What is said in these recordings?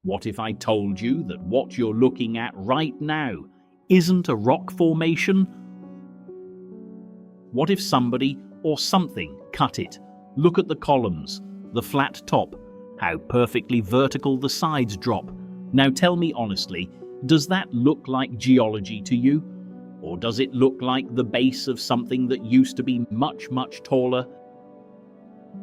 What if I told you that what you're looking at right now isn't a rock formation? What if somebody or something cut it? Look at the columns, the flat top, how perfectly vertical the sides drop. Now tell me honestly, does that look like geology to you? Or does it look like the base of something that used to be much, much taller?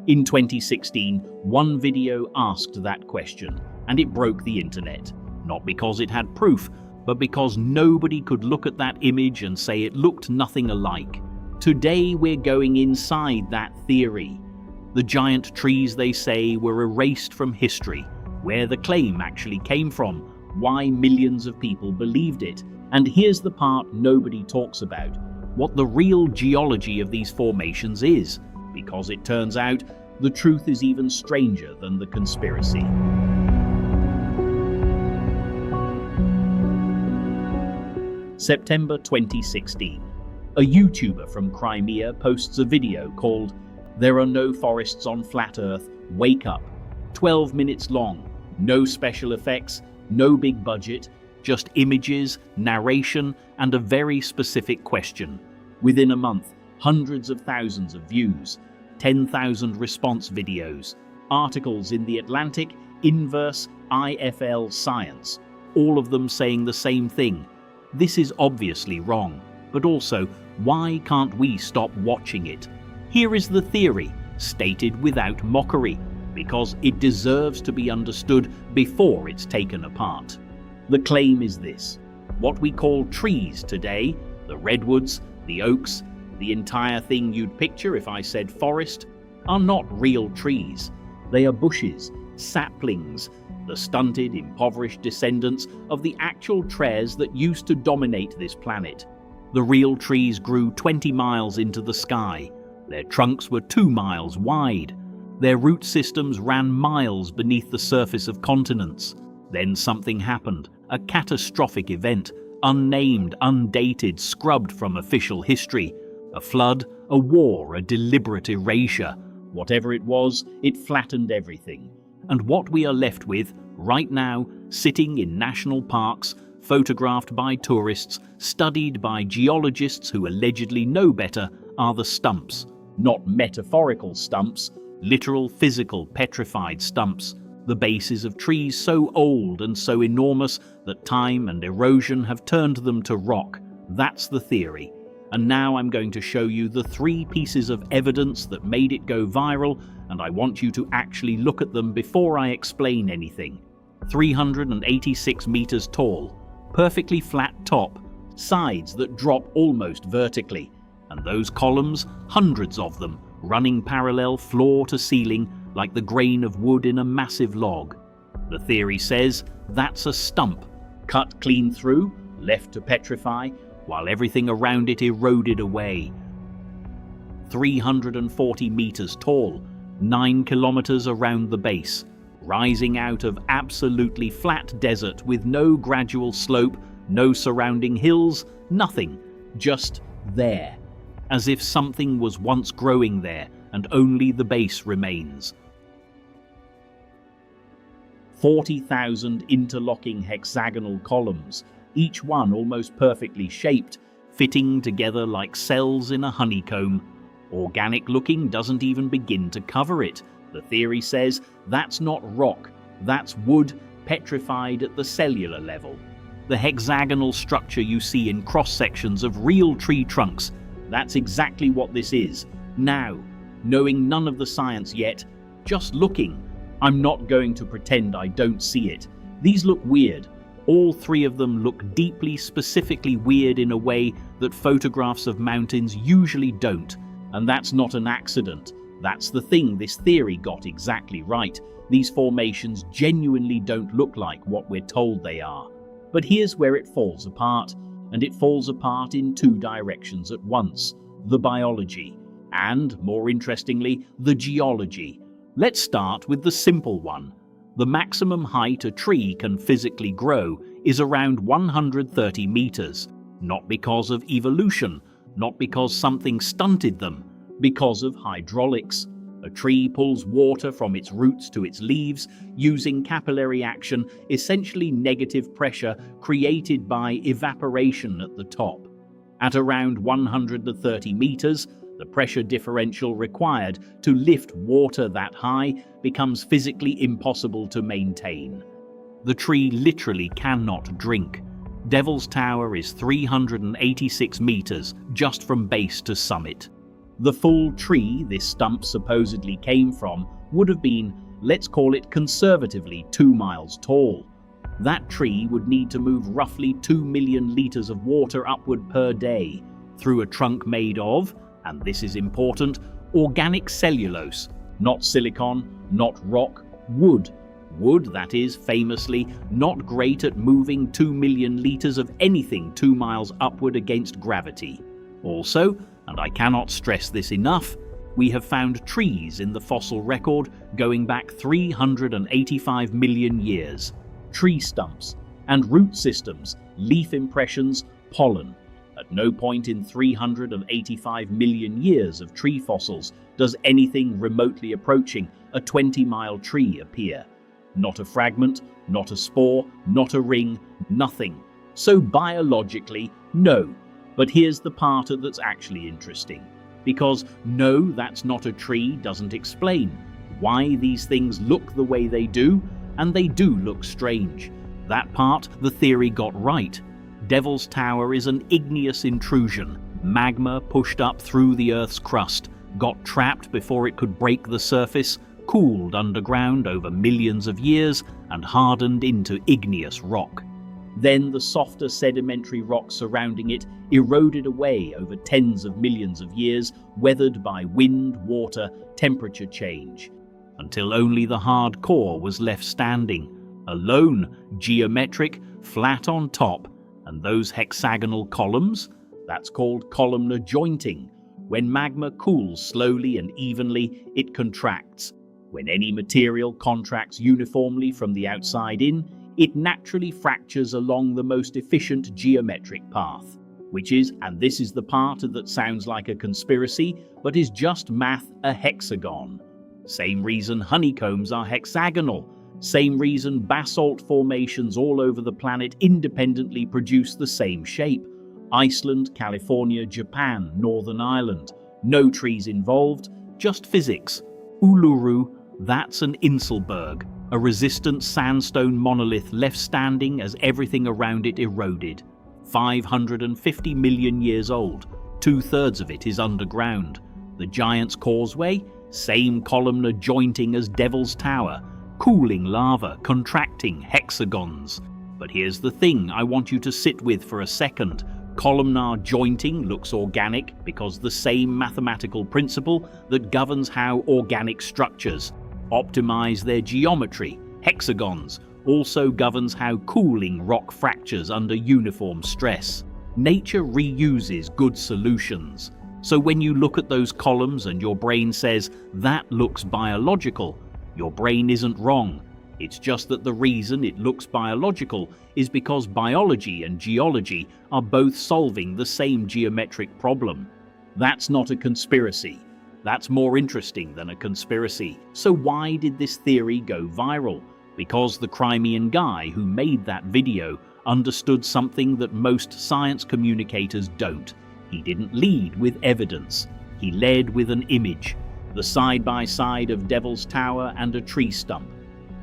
In 2016, one video asked that question, and it broke the internet. Not because it had proof, but because nobody could look at that image and say it looked nothing alike. Today we're going inside that theory. The giant trees, they say, were erased from history, where the claim actually came from, why millions of people believed it. And here's the part nobody talks about, what the real geology of these formations is, because it turns out the truth is even stranger than the conspiracy. September 2016. A YouTuber from Crimea posts a video called "There Are No Forests on Flat Earth, Wake Up." 12 minutes long, no special effects, no big budget, just images, narration, and a very specific question. Within a month, hundreds of thousands of views, 10,000 response videos, articles in The Atlantic, Inverse, IFL, Science, all of them saying the same thing. This is obviously wrong, but also, why can't we stop watching it? Here is the theory, stated without mockery, because it deserves to be understood before it's taken apart. The claim is this: what we call trees today, the redwoods, the oaks, the entire thing you'd picture if I said forest, are not real trees. They are bushes, saplings, the stunted, impoverished descendants of the actual trees that used to dominate this planet. The real trees grew 20 miles into the sky. Their trunks were 2 miles wide. Their root systems ran miles beneath the surface of continents. Then something happened, a catastrophic event, unnamed, undated, scrubbed from official history. A flood, a war, a deliberate erasure. Whatever it was, it flattened everything. And what we are left with, right now, sitting in national parks, photographed by tourists, studied by geologists who allegedly know better, are the stumps. Not metaphorical stumps, literal, physical, petrified stumps. The bases of trees so old and so enormous that time and erosion have turned them to rock. That's the theory. And now I'm going to show you the 3 pieces of evidence that made it go viral, and I want you to actually look at them before I explain anything. 386 meters tall, perfectly flat top, sides that drop almost vertically, and those columns, hundreds of them, running parallel floor to ceiling like the grain of wood in a massive log. The theory says that's a stump, cut clean through, left to petrify, while everything around it eroded away. 340 meters tall, 9 kilometers around the base, rising out of absolutely flat desert with no gradual slope, no surrounding hills, nothing, just there, as if something was once growing there and only the base remains. 40,000 interlocking hexagonal columns, each one almost perfectly shaped, fitting together like cells in a honeycomb. Organic looking doesn't even begin to cover it. The theory says that's not rock, that's wood petrified at the cellular level. The hexagonal structure you see in cross-sections of real tree trunks, that's exactly what this is. Now, knowing none of the science yet, just looking, I'm not going to pretend I don't see it. These look weird. All 3 of them look deeply, specifically weird in a way that photographs of mountains usually don't. And that's not an accident. That's the thing this theory got exactly right. These formations genuinely don't look like what we're told they are. But here's where it falls apart. And it falls apart in 2 directions at once. The biology and, more interestingly, the geology. Let's start with the simple one. The maximum height a tree can physically grow is around 130 meters, not because of evolution, not because something stunted them, because of hydraulics. A tree pulls water from its roots to its leaves using capillary action, essentially negative pressure created by evaporation at the top. At around 130 meters, the pressure differential required to lift water that high becomes physically impossible to maintain. The tree literally cannot drink. Devil's Tower is 386 meters just from base to summit. The full tree this stump supposedly came from would have been, let's call it conservatively, 2 miles tall. That tree would need to move roughly 2 million liters of water upward per day through a trunk made of, and this is important, organic cellulose, not silicon, not rock, wood. Wood, that is, famously not great at moving 2 million liters of anything 2 miles upward against gravity. Also, and I cannot stress this enough, we have found trees in the fossil record going back 385 million years. Tree stumps and root systems, leaf impressions, pollen. At no point in 385 million years of tree fossils does anything remotely approaching a 20-mile tree appear. Not a fragment, not a spore, not a ring, nothing. So biologically, no. But here's the part that's actually interesting. Because no, that's not a tree doesn't explain why these things look the way they do, and they do look strange. That part the theory got right. Devil's Tower is an igneous intrusion. Magma pushed up through the Earth's crust, got trapped before it could break the surface, cooled underground over millions of years, and hardened into igneous rock. Then the softer sedimentary rock surrounding it eroded away over tens of millions of years, weathered by wind, water, temperature change, until only the hard core was left standing, alone, geometric, flat on top, and those hexagonal columns? That's called columnar jointing. When magma cools slowly and evenly, it contracts. When any material contracts uniformly from the outside in, it naturally fractures along the most efficient geometric path, which is, and this is the part that sounds like a conspiracy, but is just math, a hexagon. Same reason honeycombs are hexagonal. Same reason basalt formations all over the planet independently produce the same shape. Iceland, California, Japan, Northern Ireland. No trees involved, just physics. Uluru, that's an Inselberg, a resistant sandstone monolith left standing as everything around it eroded. 550 million years old, 2/3 of it is underground. The Giant's Causeway, same columnar jointing as Devil's Tower, cooling lava, contracting hexagons. But here's the thing I want you to sit with for a second. Columnar jointing looks organic because the same mathematical principle that governs how organic structures optimize their geometry, hexagons, also governs how cooling rock fractures under uniform stress. Nature reuses good solutions. So when you look at those columns and your brain says, that looks biological, your brain isn't wrong. It's just that the reason it looks biological is because biology and geology are both solving the same geometric problem. That's not a conspiracy. That's more interesting than a conspiracy. So why did this theory go viral? Because the Crimean guy who made that video understood something that most science communicators don't. He didn't lead with evidence. He led with an image, the side-by-side of Devil's Tower and a tree stump.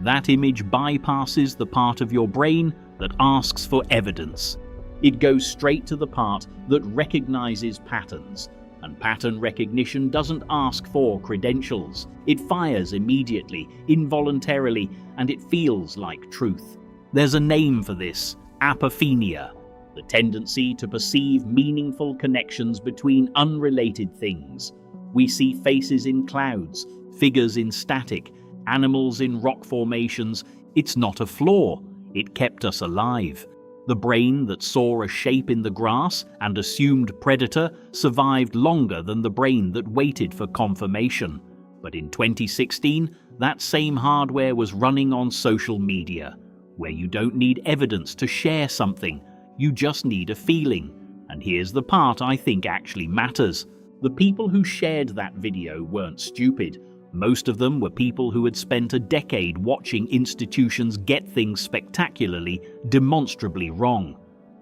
That image bypasses the part of your brain that asks for evidence. It goes straight to the part that recognizes patterns. And pattern recognition doesn't ask for credentials. It fires immediately, involuntarily, and it feels like truth. There's a name for this: apophenia, the tendency to perceive meaningful connections between unrelated things. We see faces in clouds, figures in static, animals in rock formations. It's not a flaw. It kept us alive. The brain that saw a shape in the grass and assumed predator survived longer than the brain that waited for confirmation. But in 2016, that same hardware was running on social media, where you don't need evidence to share something, you just need a feeling. And here's the part I think actually matters. The people who shared that video weren't stupid. Most of them were people who had spent a decade watching institutions get things spectacularly, demonstrably wrong.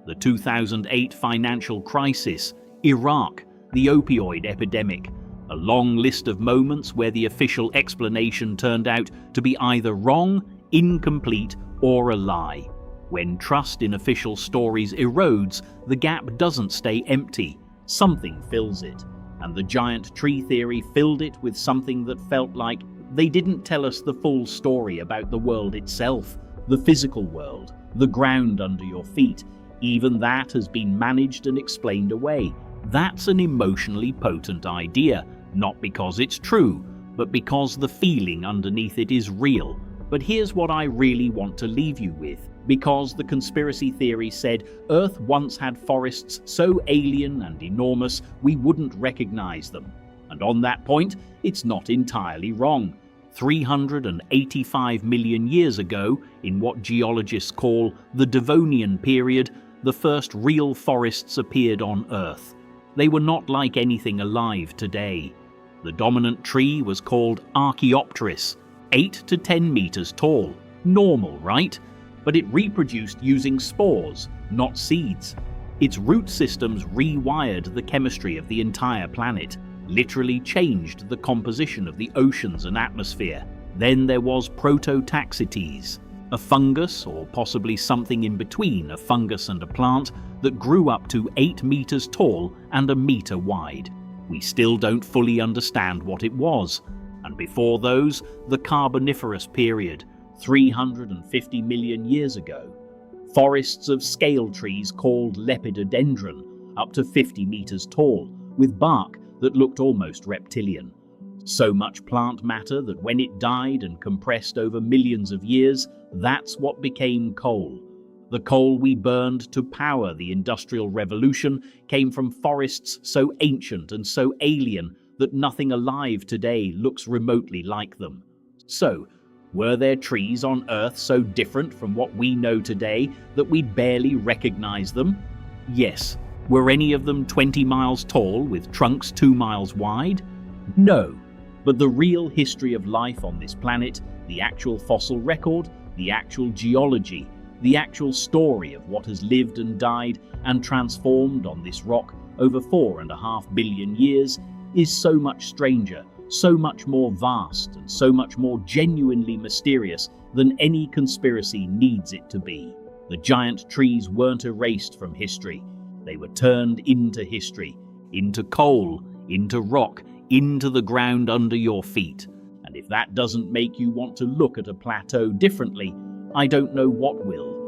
The 2008 financial crisis, Iraq, the opioid epidemic, a long list of moments where the official explanation turned out to be either wrong, incomplete, or a lie. When trust in official stories erodes, the gap doesn't stay empty. Something fills it. And the giant tree theory filled it with something that felt like they didn't tell us the full story about the world itself, the physical world, the ground under your feet. Even that has been managed and explained away. That's an emotionally potent idea, not because it's true, but because the feeling underneath it is real. But here's what I really want to leave you with. Because the conspiracy theory said Earth once had forests so alien and enormous we wouldn't recognize them. And on that point, it's not entirely wrong. 385 million years ago, in what geologists call the Devonian period, the first real forests appeared on Earth. They were not like anything alive today. The dominant tree was called Archaeopteris, 8 to 10 meters tall. Normal, right? But it reproduced using spores, not seeds. Its root systems rewired the chemistry of the entire planet, literally changed the composition of the oceans and atmosphere. Then there was Prototaxites, a fungus, or possibly something in between a fungus and a plant, that grew up to 8 meters tall and a meter wide. We still don't fully understand what it was. And before those, the Carboniferous period, 350 million years ago. Forests of scale trees called lepidodendron, up to 50 meters tall, with bark that looked almost reptilian. So much plant matter that when it died and compressed over millions of years, that's what became coal. The coal we burned to power the Industrial Revolution came from forests so ancient and so alien that nothing alive today looks remotely like them. So, were there trees on Earth so different from what we know today that we barely recognize them? Yes. Were any of them 20 miles tall with trunks 2 miles wide? No. But the real history of life on this planet, the actual fossil record, the actual geology, the actual story of what has lived and died and transformed on this rock over 4.5 billion years, is so much stranger, so much more vast, and so much more genuinely mysterious than any conspiracy needs it to be. The giant trees weren't erased from history. They were turned into history, into coal, into rock, into the ground under your feet. And if that doesn't make you want to look at a plateau differently, I don't know what will.